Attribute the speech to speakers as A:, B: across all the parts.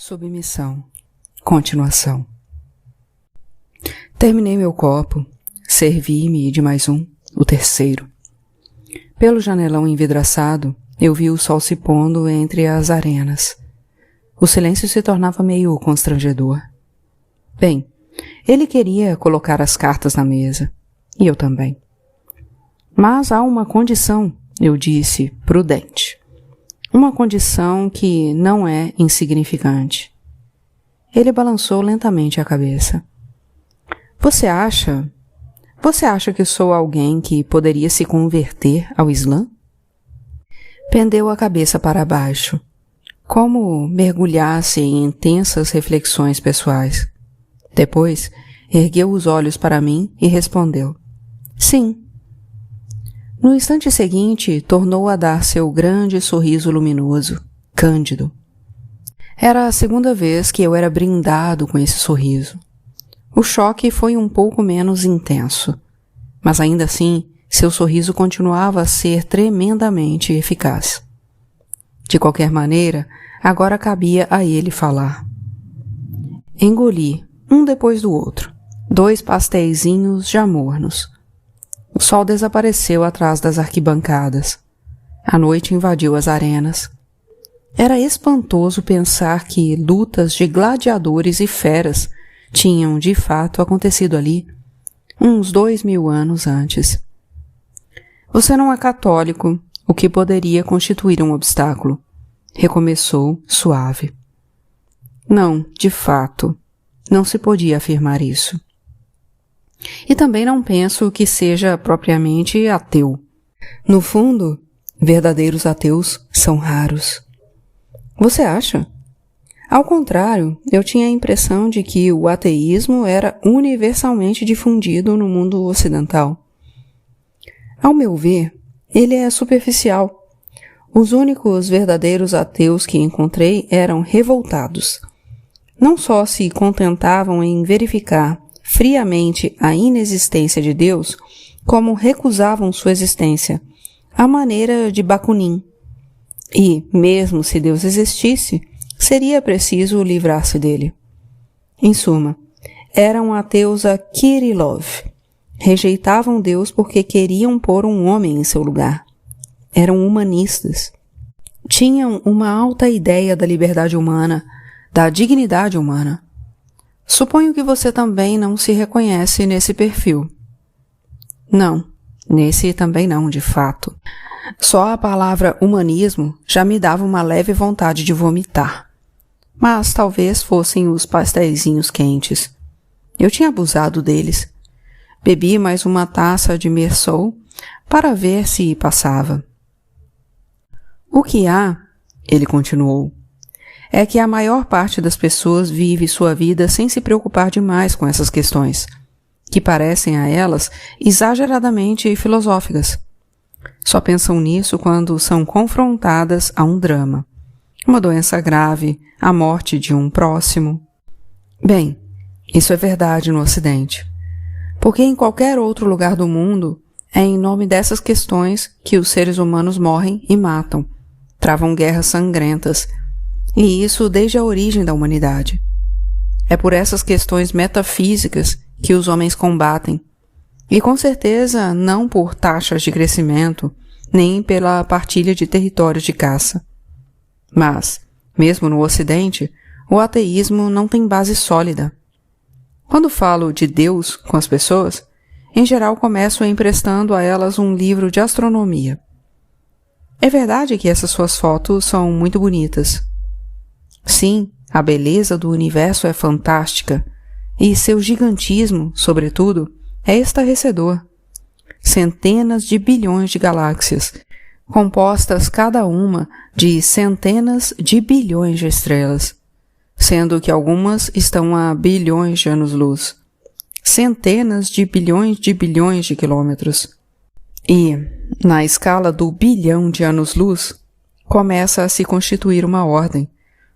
A: Submissão. Continuação. Terminei meu copo, servi-me de mais um, o terceiro. Pelo janelão envidraçado, eu vi o sol se pondo entre as arenas. O silêncio se tornava meio constrangedor. Bem, ele queria colocar as cartas na mesa, e eu também. Mas há uma condição, eu disse, prudente. Uma condição que não é insignificante. Ele balançou lentamente a cabeça. Você acha que sou alguém que poderia se converter ao Islã? Pendeu a cabeça para baixo, como mergulhasse em intensas reflexões pessoais. Depois, ergueu os olhos para mim e respondeu: sim. No instante seguinte, tornou a dar seu grande sorriso luminoso, cândido. Era a segunda vez que eu era brindado com esse sorriso. O choque foi um pouco menos intenso, mas ainda assim, seu sorriso continuava a ser tremendamente eficaz. De qualquer maneira, agora cabia a ele falar. Engoli, um depois do outro, 2 pastéisinhos já mornos. O sol desapareceu atrás das arquibancadas. A noite invadiu as arenas. Era espantoso pensar que lutas de gladiadores e feras tinham, de fato, acontecido ali, uns 2000 anos antes. Você não é católico, o que poderia constituir um obstáculo. Recomeçou, suave. Não, de fato, não se podia afirmar isso. E também não penso que seja propriamente ateu. No fundo, verdadeiros ateus são raros. Você acha? Ao contrário, eu tinha a impressão de que o ateísmo era universalmente difundido no mundo ocidental. Ao meu ver, ele é superficial. Os únicos verdadeiros ateus que encontrei eram revoltados. Não só se contentavam em verificar friamente a inexistência de Deus, como recusavam sua existência, à maneira de Bakunin. E, mesmo se Deus existisse, seria preciso livrar-se dele. Em suma, eram ateus a Kirillov. Rejeitavam Deus porque queriam pôr um homem em seu lugar. Eram humanistas. Tinham uma alta ideia da liberdade humana, da dignidade humana. Suponho que você também não se reconhece nesse perfil. Não, nesse também não, de fato. Só a palavra humanismo já me dava uma leve vontade de vomitar. Mas talvez fossem os pastéisinhos quentes. Eu tinha abusado deles. Bebi mais uma taça de Mersol para ver se passava. O que há, ele continuou, é que a maior parte das pessoas vive sua vida sem se preocupar demais com essas questões, que parecem a elas exageradamente filosóficas. Só pensam nisso quando são confrontadas a um drama, uma doença grave, a morte de um próximo. Bem, isso é verdade no Ocidente, porque em qualquer outro lugar do mundo é em nome dessas questões que os seres humanos morrem e matam, travam guerras sangrentas, e isso desde a origem da humanidade. É por essas questões metafísicas que os homens combatem, e com certeza não por taxas de crescimento, nem pela partilha de territórios de caça. Mas, mesmo no Ocidente, o ateísmo não tem base sólida. Quando falo de Deus com as pessoas, em geral começo emprestando a elas um livro de astronomia. É verdade que essas suas fotos são muito bonitas. Sim, a beleza do universo é fantástica, e seu gigantismo, sobretudo, é estarrecedor. Centenas de bilhões de galáxias, compostas cada uma de centenas de bilhões de estrelas, sendo que algumas estão a bilhões de anos-luz, centenas de bilhões de quilômetros. E, na escala do bilhão de anos-luz, começa a se constituir uma ordem.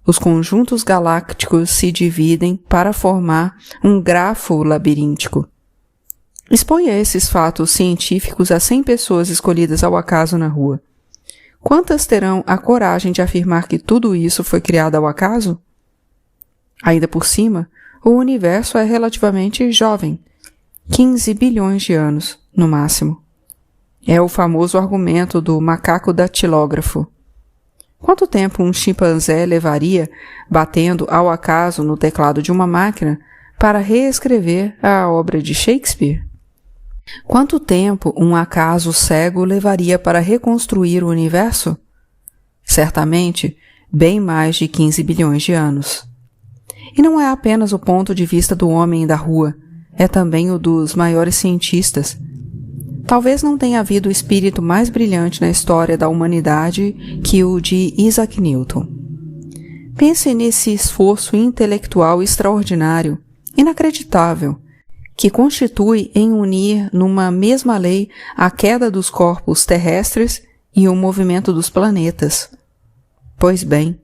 A: Os conjuntos galácticos se dividem para formar um grafo labiríntico. Exponha esses fatos científicos a 100 pessoas escolhidas ao acaso na rua. Quantas terão a coragem de afirmar que tudo isso foi criado ao acaso? Ainda por cima, o universo é relativamente jovem, 15 bilhões de anos, no máximo. É o famoso argumento do macaco datilógrafo. Quanto tempo um chimpanzé levaria, batendo ao acaso no teclado de uma máquina, para reescrever a obra de Shakespeare? Quanto tempo um acaso cego levaria para reconstruir o universo? Certamente, bem mais de 15 bilhões de anos. E não é apenas o ponto de vista do homem da rua, é também o dos maiores cientistas. Talvez não tenha havido espírito mais brilhante na história da humanidade que o de Isaac Newton. Pense nesse esforço intelectual extraordinário, inacreditável, que constitui em unir numa mesma lei a queda dos corpos terrestres e o movimento dos planetas. Pois bem,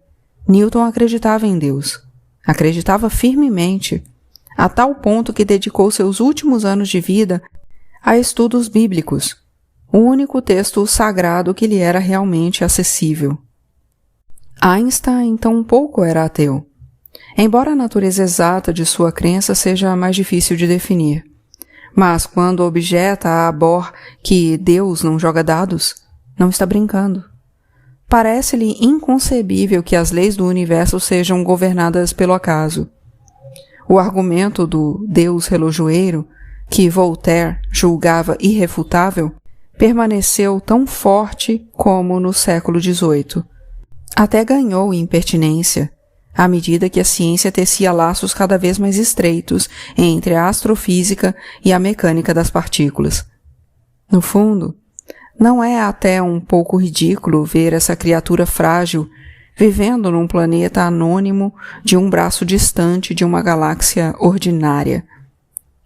A: Newton acreditava em Deus. Acreditava firmemente, a tal ponto que dedicou seus últimos anos de vida a estudos bíblicos, o único texto sagrado que lhe era realmente acessível. Einstein tampouco era ateu, embora a natureza exata de sua crença seja mais difícil de definir. Mas quando objeta a Bohr que Deus não joga dados, não está brincando. Parece-lhe inconcebível que as leis do universo sejam governadas pelo acaso. O argumento do Deus relojoeiro, que Voltaire julgava irrefutável, permaneceu tão forte como no século XVIII. Até ganhou impertinência, à medida que a ciência tecia laços cada vez mais estreitos entre a astrofísica e a mecânica das partículas. No fundo, não é até um pouco ridículo ver essa criatura frágil vivendo num planeta anônimo de um braço distante de uma galáxia ordinária.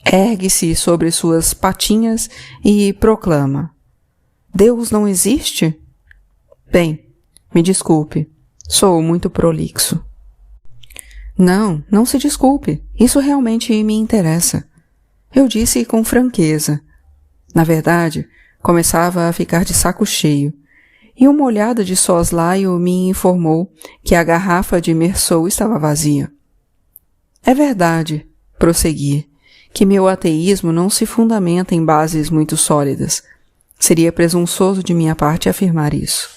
A: Ergue-se sobre suas patinhas e proclama: Deus não existe? Bem, me desculpe, sou muito prolixo. Não se desculpe, isso realmente me interessa. Eu disse com franqueza. Na verdade, começava a ficar de saco cheio, e uma olhada de soslaio me informou que a garrafa de Meursault estava vazia. É verdade, prossegui, que meu ateísmo não se fundamenta em bases muito sólidas. Seria presunçoso de minha parte afirmar isso.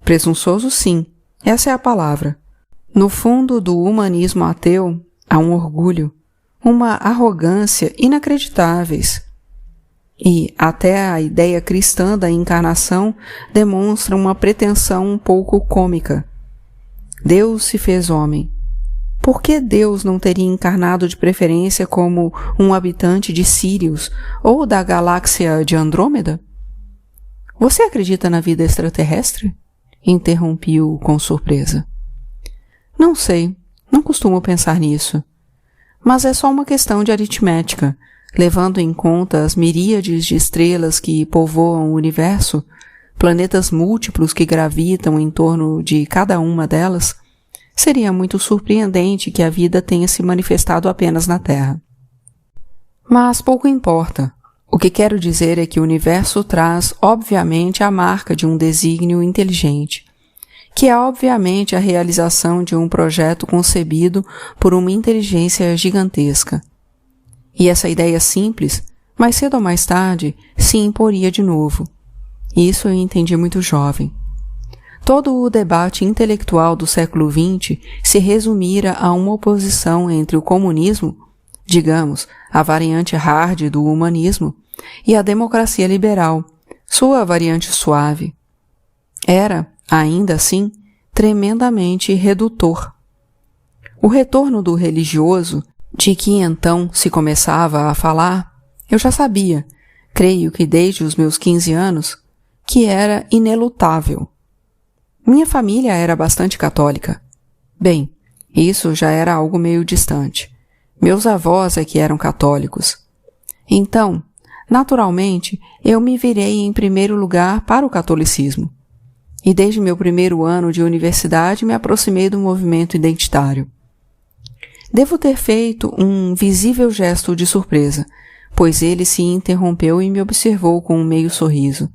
A: Presunçoso, sim, essa é a palavra. No fundo do humanismo ateu há um orgulho, uma arrogância inacreditáveis. E até a ideia cristã da encarnação demonstra uma pretensão um pouco cômica. Deus se fez homem. Por que Deus não teria encarnado de preferência como um habitante de Sírius ou da galáxia de Andrômeda? Você acredita na vida extraterrestre? Interrompi-o com surpresa. Não sei, não costumo pensar nisso. Mas é só uma questão de aritmética. Levando em conta as miríades de estrelas que povoam o universo, planetas múltiplos que gravitam em torno de cada uma delas, seria muito surpreendente que a vida tenha se manifestado apenas na Terra. Mas pouco importa. O que quero dizer é que o universo traz, obviamente, a marca de um desígnio inteligente, que é obviamente a realização de um projeto concebido por uma inteligência gigantesca. E essa ideia simples, mais cedo ou mais tarde, se imporia de novo. Isso eu entendi muito jovem. Todo o debate intelectual do século XX se resumira a uma oposição entre o comunismo, digamos, a variante hard do humanismo, e a democracia liberal, sua variante suave. Era, ainda assim, tremendamente redutor. O retorno do religioso, de que então se começava a falar, eu já sabia, creio que desde os meus 15 anos, que era inelutável. Minha família era bastante católica. Bem, isso já era algo meio distante. Meus avós é que eram católicos. Então, naturalmente, eu me virei em primeiro lugar para o catolicismo. E desde meu primeiro ano de universidade me aproximei do movimento identitário. Devo ter feito um visível gesto de surpresa, pois ele se interrompeu e me observou com um meio sorriso.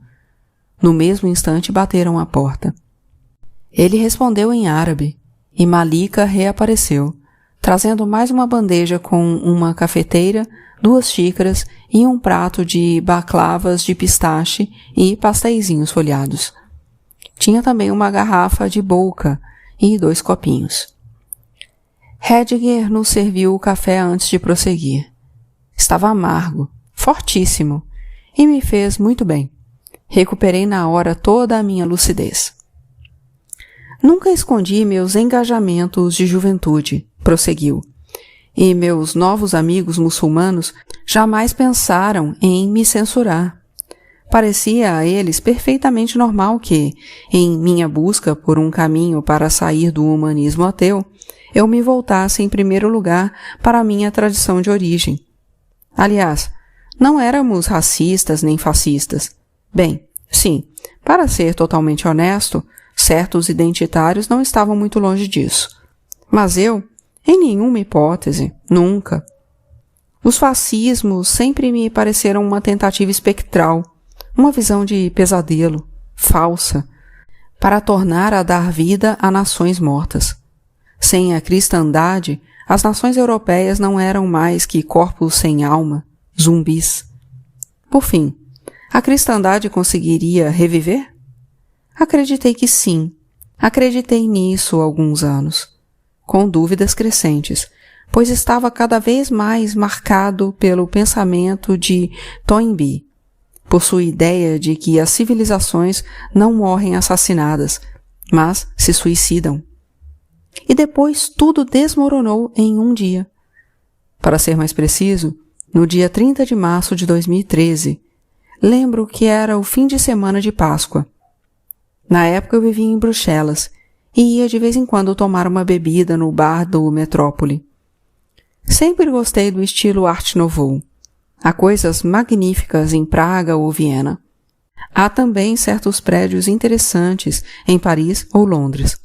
A: No mesmo instante bateram à porta. Ele respondeu em árabe, e Malika reapareceu, trazendo mais uma bandeja com uma cafeteira, 2 xícaras e um prato de baklavas de pistache e pasteizinhos folhados. Tinha também uma garrafa de bolca e 2 copinhos. Hedinger nos serviu o café antes de prosseguir. Estava amargo, fortíssimo, e me fez muito bem. Recuperei na hora toda a minha lucidez. Nunca escondi meus engajamentos de juventude, prosseguiu, e meus novos amigos muçulmanos jamais pensaram em me censurar. Parecia a eles perfeitamente normal que, em minha busca por um caminho para sair do humanismo ateu, eu me voltasse em primeiro lugar para a minha tradição de origem. Aliás, não éramos racistas nem fascistas. Bem, sim, para ser totalmente honesto, certos identitários não estavam muito longe disso. Mas eu, em nenhuma hipótese, nunca. Os fascismos sempre me pareceram uma tentativa espectral, uma visão de pesadelo, falsa, para tornar a dar vida a nações mortas. Sem a cristandade, as nações europeias não eram mais que corpos sem alma, zumbis. Por fim, a cristandade conseguiria reviver? Acreditei que sim. Acreditei nisso há alguns anos, com dúvidas crescentes, pois estava cada vez mais marcado pelo pensamento de Toynbee, por sua ideia de que as civilizações não morrem assassinadas, mas se suicidam. E depois tudo desmoronou em um dia. Para ser mais preciso, no dia 30 de março de 2013, lembro que era o fim de semana de Páscoa. Na época eu vivia em Bruxelas e ia de vez em quando tomar uma bebida no bar do Metrópole. Sempre gostei do estilo Art Nouveau. Há coisas magníficas em Praga ou Viena. Há também certos prédios interessantes em Paris ou Londres.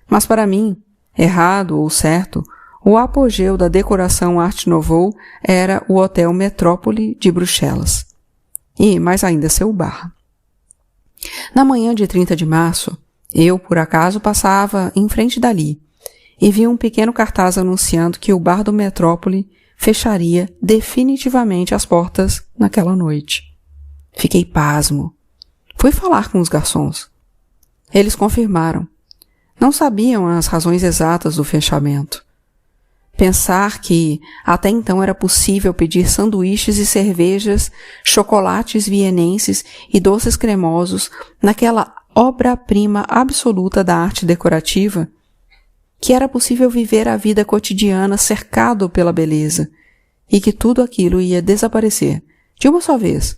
A: Mas para mim, errado ou certo, o apogeu da decoração Art Nouveau era o Hotel Metrópole de Bruxelas. E mais ainda seu bar. Na manhã de 30 de março, eu, por acaso, passava em frente dali e vi um pequeno cartaz anunciando que o bar do Metrópole fecharia definitivamente as portas naquela noite. Fiquei pasmo. Fui falar com os garçons. Eles confirmaram. Não sabiam as razões exatas do fechamento. Pensar que até então era possível pedir sanduíches e cervejas, chocolates vienenses e doces cremosos naquela obra-prima absoluta da arte decorativa, que era possível viver a vida cotidiana cercado pela beleza e que tudo aquilo ia desaparecer, de uma só vez,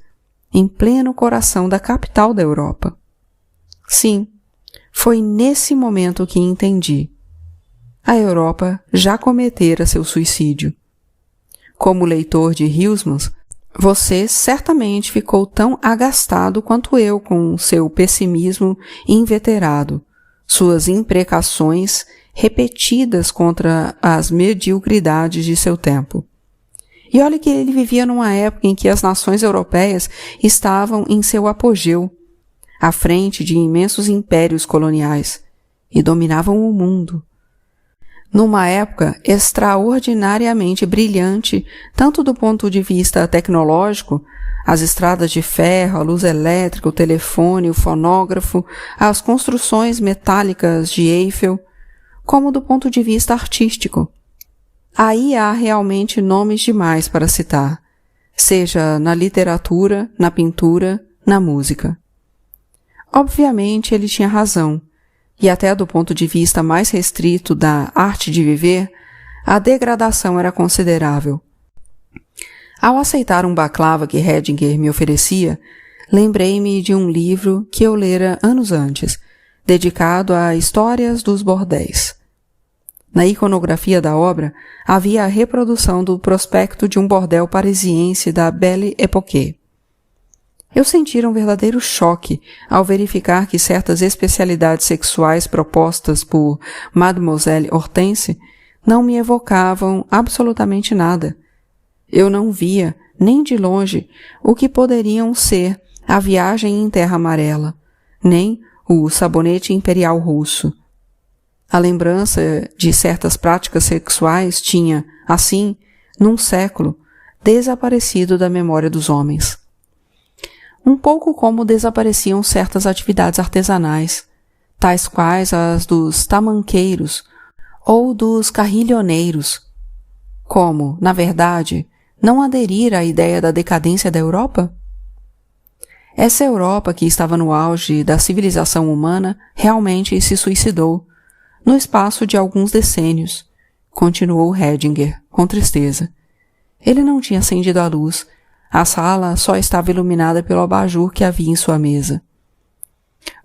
A: em pleno coração da capital da Europa. Sim, foi nesse momento que entendi. A Europa já cometera seu suicídio. Como leitor de Huysmans, você certamente ficou tão agastado quanto eu com seu pessimismo inveterado, suas imprecações repetidas contra as mediocridades de seu tempo. E olha que ele vivia numa época em que as nações europeias estavam em seu apogeu, à frente de imensos impérios coloniais, e dominavam o mundo. Numa época extraordinariamente brilhante, tanto do ponto de vista tecnológico, as estradas de ferro, a luz elétrica, o telefone, o fonógrafo, as construções metálicas de Eiffel, como do ponto de vista artístico. Aí há realmente nomes demais para citar, seja na literatura, na pintura, na música. Obviamente ele tinha razão, e até do ponto de vista mais restrito da arte de viver, a degradação era considerável. Ao aceitar um baklava que Hedinger me oferecia, lembrei-me de um livro que eu lera anos antes, dedicado a histórias dos bordéis. Na iconografia da obra, havia a reprodução do prospecto de um bordel parisiense da Belle Époque. Eu senti um verdadeiro choque ao verificar que certas especialidades sexuais propostas por Mademoiselle Hortense não me evocavam absolutamente nada. Eu não via, nem de longe, o que poderiam ser a viagem em terra amarela, nem o sabonete imperial russo. A lembrança de certas práticas sexuais tinha, assim, num século, desaparecido da memória dos homens. Um pouco como desapareciam certas atividades artesanais, tais quais as dos tamanqueiros ou dos carrilhoneiros. Como, na verdade, não aderir à ideia da decadência da Europa? Essa Europa que estava no auge da civilização humana realmente se suicidou, no espaço de alguns decênios, continuou Hedinger, com tristeza. Ele não tinha acendido a luz, a sala só estava iluminada pelo abajur que havia em sua mesa.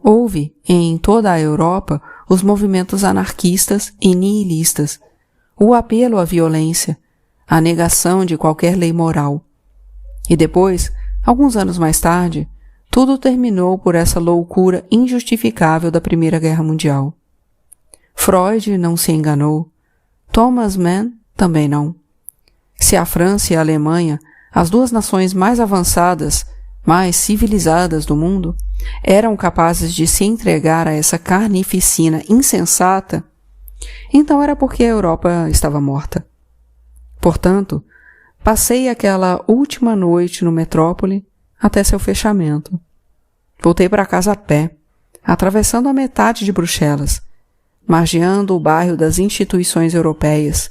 A: Houve, em toda a Europa, os movimentos anarquistas e nihilistas, o apelo à violência, a negação de qualquer lei moral. E depois, alguns anos mais tarde, tudo terminou por essa loucura injustificável da Primeira Guerra Mundial. Freud não se enganou. Thomas Mann também não. Se a França e a Alemanha, as duas nações mais avançadas, mais civilizadas do mundo, eram capazes de se entregar a essa carnificina insensata, então era porque a Europa estava morta. Portanto, passei aquela última noite no Metrópole até seu fechamento. Voltei para casa a pé, atravessando a metade de Bruxelas, margeando o bairro das instituições europeias.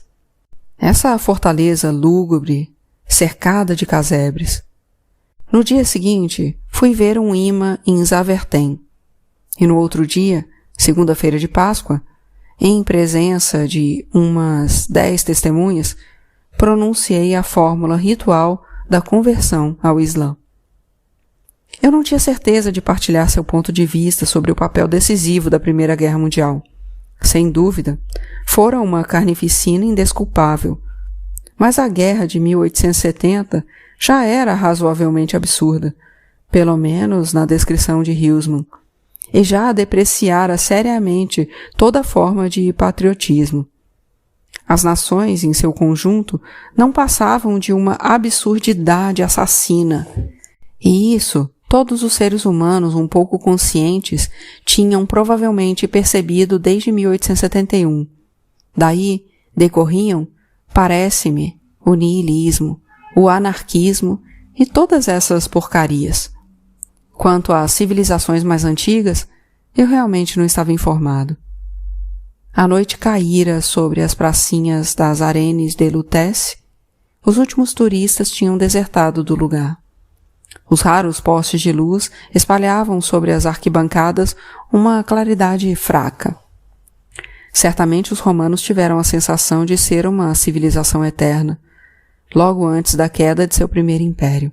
A: Essa fortaleza lúgubre, cercada de casebres. No dia seguinte, fui ver um imã em Zaventem. E no outro dia, segunda-feira de Páscoa, em presença de umas 10 testemunhas, pronunciei a fórmula ritual da conversão ao Islã. Eu não tinha certeza de partilhar seu ponto de vista sobre o papel decisivo da Primeira Guerra Mundial. Sem dúvida, fora uma carnificina indesculpável. Mas a guerra de 1870 já era razoavelmente absurda, pelo menos na descrição de Hülsmann, e já depreciara seriamente toda forma de patriotismo. As nações, em seu conjunto, não passavam de uma absurdidade assassina. E isso, todos os seres humanos um pouco conscientes tinham provavelmente percebido desde 1871. Daí decorriam, parece-me, o nihilismo, o anarquismo e todas essas porcarias. Quanto às civilizações mais antigas, eu realmente não estava informado. A noite caíra sobre as pracinhas das Arenes de Lutece. Os últimos turistas tinham desertado do lugar. Os raros postes de luz espalhavam sobre as arquibancadas uma claridade fraca. Certamente os romanos tiveram a sensação de ser uma civilização eterna, logo antes da queda de seu primeiro império.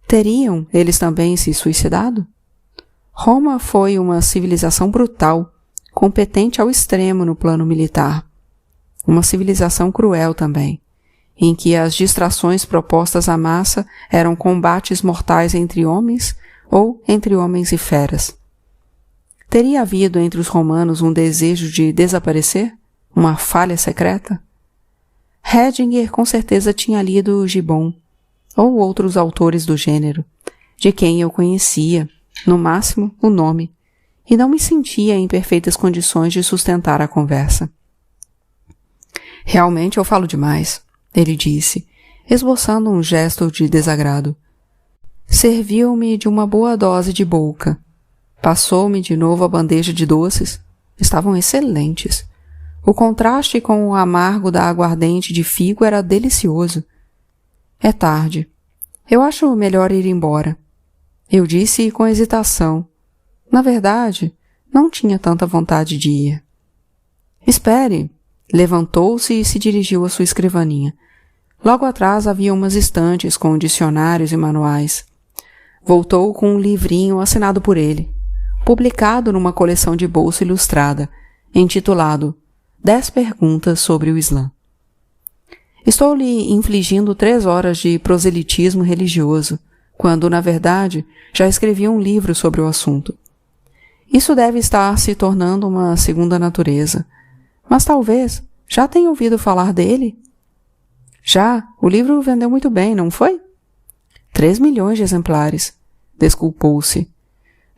A: Teriam eles também se suicidado? Roma foi uma civilização brutal, competente ao extremo no plano militar. Uma civilização cruel também, em que as distrações propostas à massa eram combates mortais entre homens ou entre homens e feras. Teria havido entre os romanos um desejo de desaparecer? Uma falha secreta? Hedinger com certeza tinha lido Gibbon, ou outros autores do gênero, de quem eu conhecia, no máximo, o nome, e não me sentia em perfeitas condições de sustentar a conversa. Realmente eu falo demais, ele disse, esboçando um gesto de desagrado. Serviu-me de uma boa dose de bolca. Passou-me de novo a bandeja de doces. Estavam excelentes. O contraste com o amargo da aguardente de figo era delicioso. É tarde. Eu acho melhor ir embora. Eu disse com hesitação. Na verdade, não tinha tanta vontade de ir. Espere. Levantou-se e se dirigiu à sua escrivaninha. Logo atrás havia umas estantes com dicionários e manuais. Voltou com um livrinho assinado por ele, publicado numa coleção de bolsa ilustrada, intitulado 10 Perguntas sobre o Islã. Estou lhe infligindo 3 horas de proselitismo religioso, quando, na verdade, já escrevi um livro sobre o assunto. Isso deve estar se tornando uma segunda natureza. Mas talvez já tenha ouvido falar dele? Já, o livro vendeu muito bem, não foi? 3 milhões de exemplares. Desculpou-se.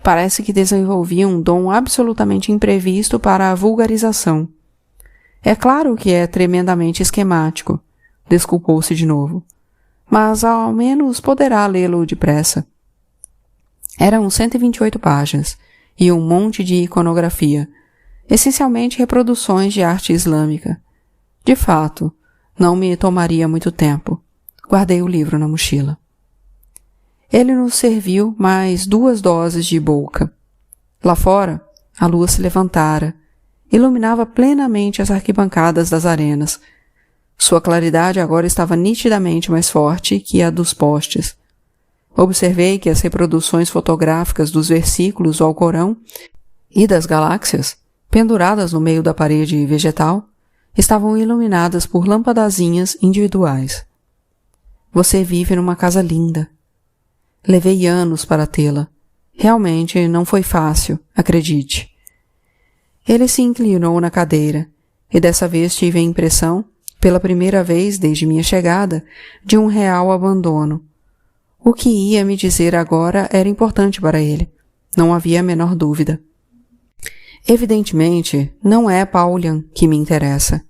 A: parece que desenvolvi um dom absolutamente imprevisto para a vulgarização. É claro que é tremendamente esquemático, desculpou-se de novo, mas ao menos poderá lê-lo depressa. Eram 128 páginas e um monte de iconografia, essencialmente reproduções de arte islâmica. De fato, não me tomaria muito tempo. Guardei o livro na mochila. Ele nos serviu mais 2 doses de bolca. Lá fora, a lua se levantara, iluminava plenamente as arquibancadas das arenas. Sua claridade agora estava nitidamente mais forte que a dos postes. Observei que as reproduções fotográficas dos versículos do Alcorão e das galáxias, penduradas no meio da parede vegetal, estavam iluminadas por lampadazinhas individuais. Você vive numa casa linda. Levei anos para tê-la. Realmente não foi fácil, acredite. Ele se inclinou na cadeira, e dessa vez tive a impressão, pela primeira vez desde minha chegada, de um real abandono. O que ia me dizer agora era importante para ele. Não havia a menor dúvida. Evidentemente, não é Paulian que me interessa.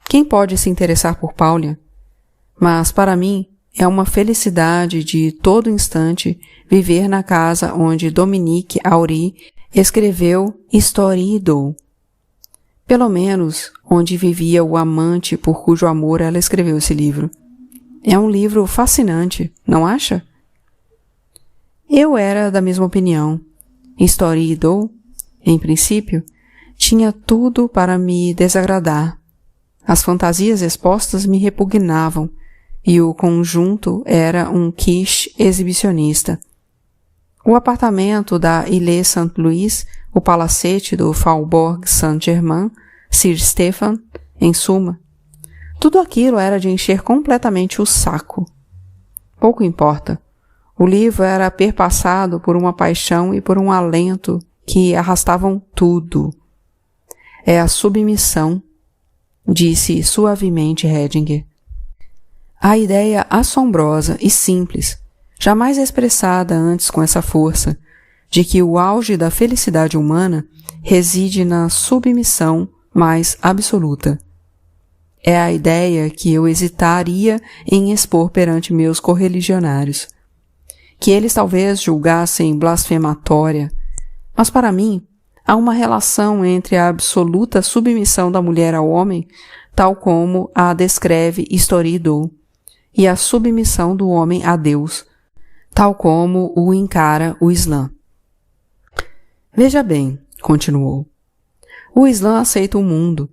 A: Quem pode se interessar por Paulian? Mas, para mim, é uma felicidade de todo instante viver na casa onde Dominique Aury escreveu Histoire d'eau. Pelo menos onde vivia o amante por cujo amor ela escreveu esse livro. É um livro fascinante, não acha? Eu era da mesma opinião. Histoire d'eau, em princípio, tinha tudo para me desagradar. As fantasias expostas me repugnavam, e o conjunto era um quiche exibicionista. O apartamento da Ile Saint-Louis, o palacete do Faubourg Saint-Germain, Sir Stephen, em suma, tudo aquilo era de encher completamente o saco. Pouco importa. O livro era perpassado por uma paixão e por um alento que arrastavam tudo. É a submissão, disse suavemente Hedinger. A ideia assombrosa e simples, jamais expressada antes com essa força, de que o auge da felicidade humana reside na submissão mais absoluta. É a ideia que eu hesitaria em expor perante meus correligionários, que eles talvez julgassem blasfematória, mas para mim há uma relação entre a absoluta submissão da mulher ao homem, tal como a descreve Histoire d'eau, e a submissão do homem a Deus, tal como o encara o Islã. Veja bem, continuou, o Islã aceita o mundo,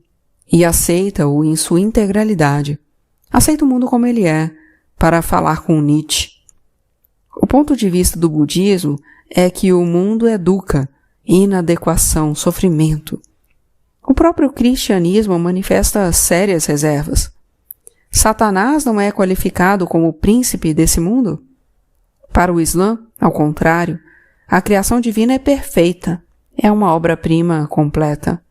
A: e aceita-o em sua integralidade. Aceita o mundo como ele é, para falar com Nietzsche. O ponto de vista do budismo é que o mundo é dukkha, inadequação, sofrimento. O próprio cristianismo manifesta sérias reservas. Satanás não é qualificado como príncipe desse mundo? Para o Islã, ao contrário, a criação divina é perfeita, é uma obra-prima completa.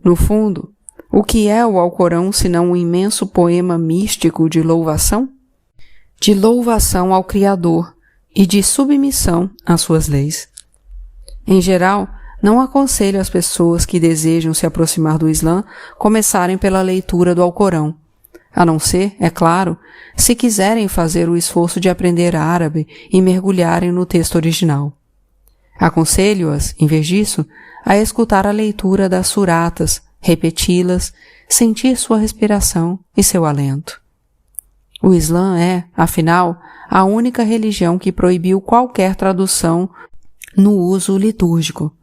A: No fundo, o que é o Alcorão senão um imenso poema místico de louvação? De louvação ao Criador e de submissão às suas leis. Em geral, não aconselho as pessoas que desejam se aproximar do Islã começarem pela leitura do Alcorão, a não ser, é claro, se quiserem fazer o esforço de aprender árabe e mergulharem no texto original. Aconselho-as, em vez disso, a escutar a leitura das suratas, repeti-las, sentir sua respiração e seu alento. O Islã é, afinal, a única religião que proibiu qualquer tradução no uso litúrgico,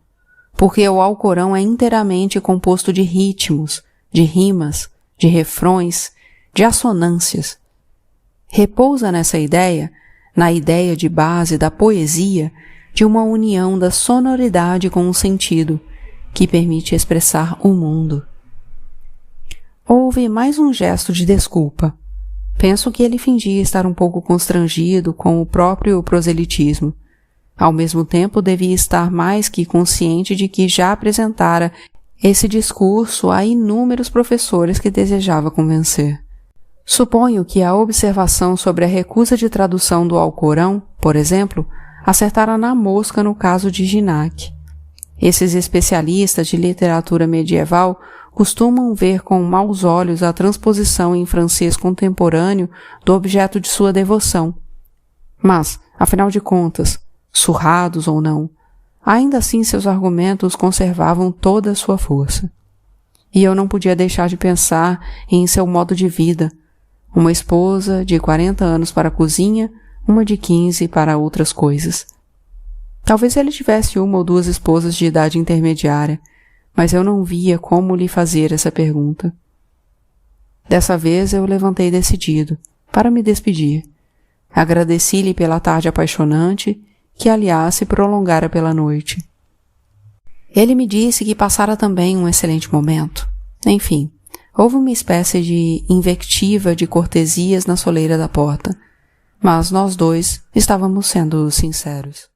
A: porque o Alcorão é inteiramente composto de ritmos, de rimas, de refrões, de assonâncias. Repousa nessa ideia, na ideia de base da poesia, de uma união da sonoridade com o sentido, que permite expressar o mundo. Houve mais um gesto de desculpa. Penso que ele fingia estar um pouco constrangido com o próprio proselitismo. Ao mesmo tempo, devia estar mais que consciente de que já apresentara esse discurso a inúmeros professores que desejava convencer. Suponho que a observação sobre a recusa de tradução do Alcorão, por exemplo, acertara na mosca no caso de Gignac. Esses especialistas de literatura medieval costumam ver com maus olhos a transposição em francês contemporâneo do objeto de sua devoção. Mas, afinal de contas, surrados ou não, ainda assim seus argumentos conservavam toda a sua força. E eu não podia deixar de pensar em seu modo de vida, uma esposa de 40 anos para a cozinha, uma de 15 para outras coisas. Talvez ele tivesse uma ou duas esposas de idade intermediária, mas eu não via como lhe fazer essa pergunta. Dessa vez eu levantei decidido, para me despedir. Agradeci-lhe pela tarde apaixonante, que aliás se prolongara pela noite. Ele me disse que passara também um excelente momento. Enfim, houve uma espécie de invectiva de cortesias na soleira da porta, mas nós dois estávamos sendo sinceros.